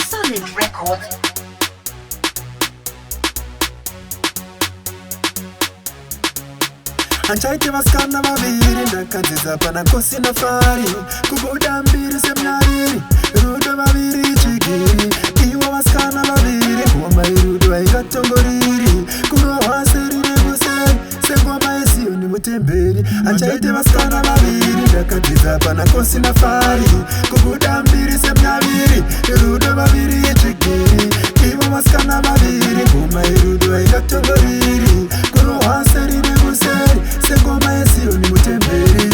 Solid Records. Anchaite vasikana vaviri ndakadzidza pana kosi nafari kubuda mbiri semnyariri rudo vaviri chigiri ivo vasikana vaviri ngoma irudo vaingatongoriri kurohwa serire kuseri sengoma yesiyoni mutemberi. Anchaite vasikana vaviri ndakadzidza pana kosi nafari kubuda mbiri semnyariri rudo vaviri chigiri ivo vasikana vaviri ngoma irudo vaingatongoriri kurohwa serire kuseri sengoma yesiyoni mutemberi.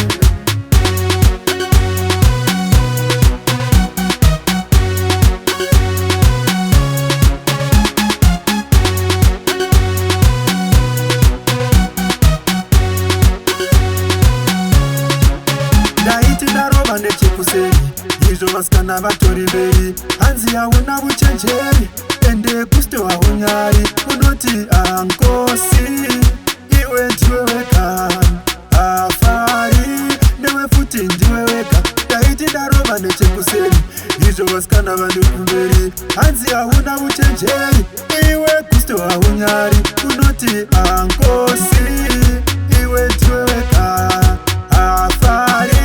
Ndaiti ndarova nechekuseri izvo vasikana vatori mberi hanzi hauna uchenjeri ende kusto haunyari unoti ankosi iwe ndiwe weka afari newe futi ndiwe weka. Ndaiti ndarova nechekuseri izvo vasikana vandikumberi hanzi hauna uchenjeri iwe kusto haunyari unoti ankosi iwe ndiwe weka afari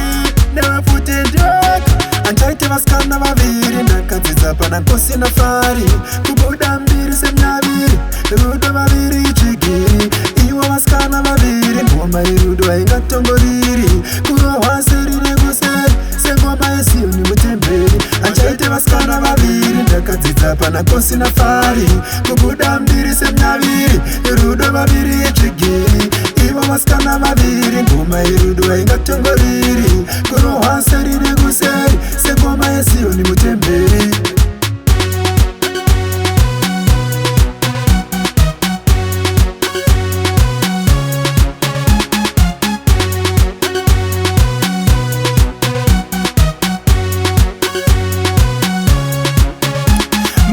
newe futi ndiwe weka. Anchaite vasikana vaviri ndakadzidza pana kosi nafari kubuda mbiri semnyaviri rudo vaviri chigiri ivo vasikana vaviri ngoma irudo vaingatongoriri kurohwa serire kuseri sengoma yesiyoni mutemberi. Anchaite vasikana vaviri ndakadzidza pana kosi nafari kubuda mbiri semnyaviri rudo vaviri chigiri ivo vasikana vaviri ngoma irudo vaingatongoriri kurohwa serire kuseri sengoma yesiyoni mutemberi.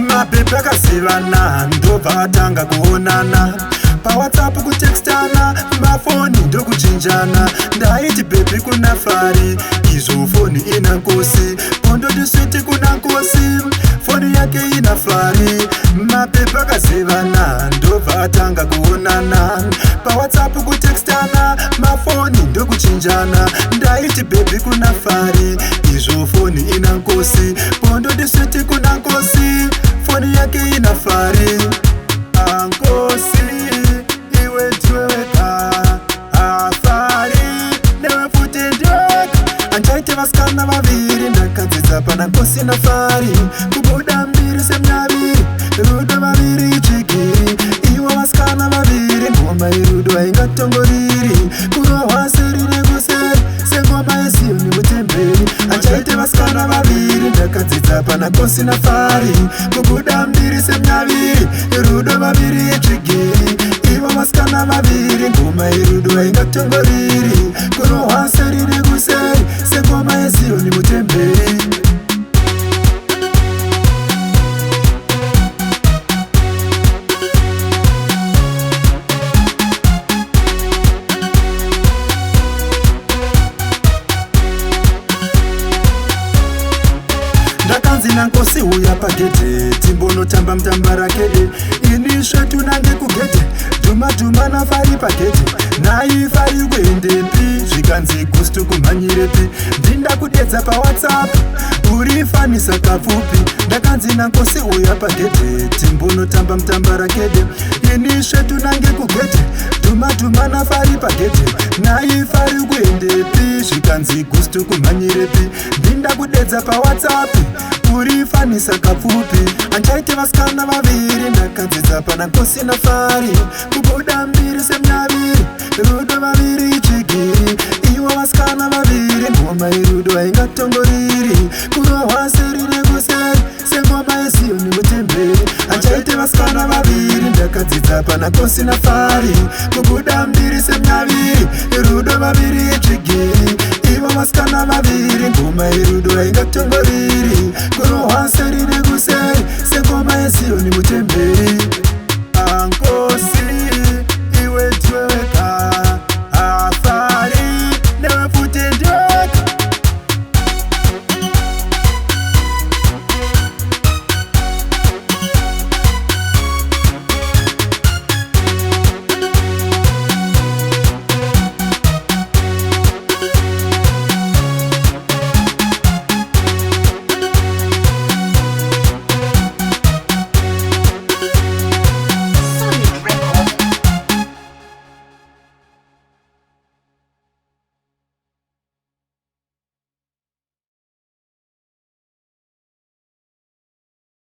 Mapepe akasivana ndobva atanga kuonana pawhatsapp kutekstana mafoni ndokuchinjana. Ndaiti bhebi kuna fari izvo foni ina nkosi kondoti switi kuna nkosi foni yake ina fari. Mapepe akasivana ndobva atanga kuonana pawhatsapp kutekstana mafoni ndokuchinjana. Ndaiti bhebi kuna fari izvo foni ina nkosi kondoti switi kuna nkosi foni yake ina fari. Ankosi iwe ndiwe weka afari newe futi ndiwe weka. Anchaite vasikana vaviri ndakadzidza pana kosi nafari kubuda mbiri semnyaviri rudo vaviri chigiri ivo vasikana vaviri ngoma irudo vaingatongoriri kurohwa serire kuseri sengoma yesiyoni mutemberi. Anchaite vasikana vaviri ndakadzidza pana kosi nafari kubuda mbiri semnyaviri rudo vaviri chigiri ivo vasikana vaviri ngoma irudo vaingatongoriri kurohwa serire kuseri sengoma yesiyoni mutemberi. Ndakanzina nkosi uya pagete timbonotamba mutamba rakede ini svetu nange kugete dhuma nafari pagete nai fari kuendepi zvikanzi gustu kumhanyirepi ndinda kudedza pawhatsapp uri fanisa kapfupi. Ndakanzina nkosi uya pagete timbonotamba mutamba rakede ini svetu nange kugete dhuma nafari pagete nai fari kuendepi zvikanzi gustu kumhanyirepi ndinda kudedza pawhatsapp uri fanisa kapfupi. Anchaite vasikana vaviri ndakadzidza pana kosi nafari kubuda mbiri semnyaviri rudo vaviri chigiri ivo vasikana vaviri ngoma irudo vaingatongoriri kurohwa serire kuseri sengoma yesiyoni mutemberi. Anchaite vasikana vaviri ndakadzidza pana kosi nafari kubuda mbiri semnyaviri rudo vaviri chigiri ivo vasikana vaviri ngoma irudo vaingatongoriri kurohwa serire kuseri